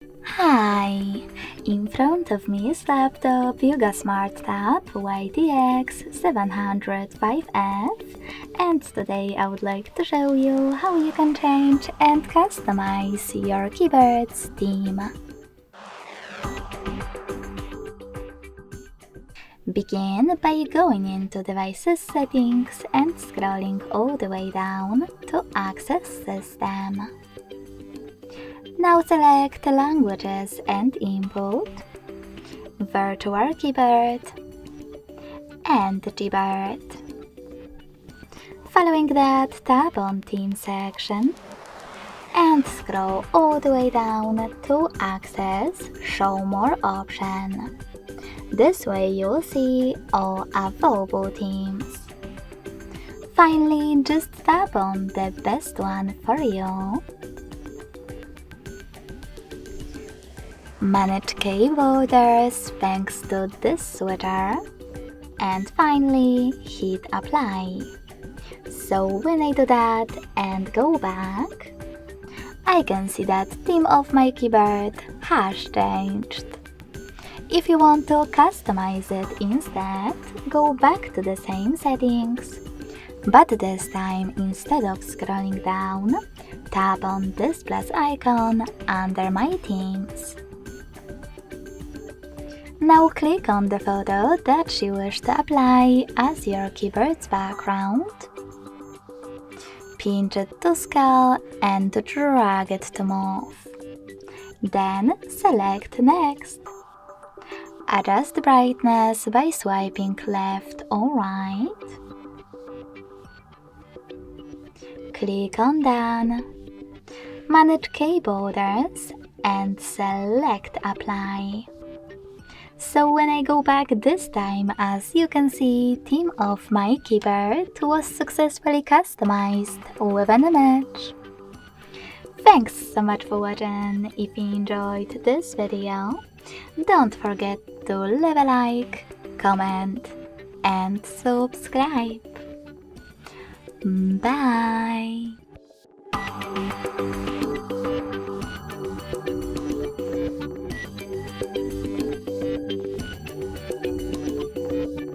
Hi! In front of me is laptop Yoga Smart Tab YT-X705F, and today I would like to show you how you can change and customize your keyboard's theme. Begin by going into Devices Settings and scrolling all the way down to access System. Now select Languages and Input, Virtual Keyboard, and Keyboard. Following that, tap on Theme section and scroll all the way down to access Show More option. This way you'll see all available themes. Finally, just tap on the best one for you. Manage keyboarders thanks to this switcher, and finally hit apply. So when I do that and go back, I can see that theme of my keyboard has changed. If you want to customize it instead, go back to the same settings, but this time instead of scrolling down, tap on this plus icon under My Themes. Now click on the photo that you wish to apply as your keyboard's background. Pinch it to scale and drag it to move. Then select Next. Adjust the brightness by swiping left or right. Click on Done. Manage keyboarders and select Apply. So when I go back this time, as you can see, theme of my keyboard was successfully customized with an image. Thanks so much for watching. If you enjoyed this video, don't forget to leave a like, comment and subscribe. Bye!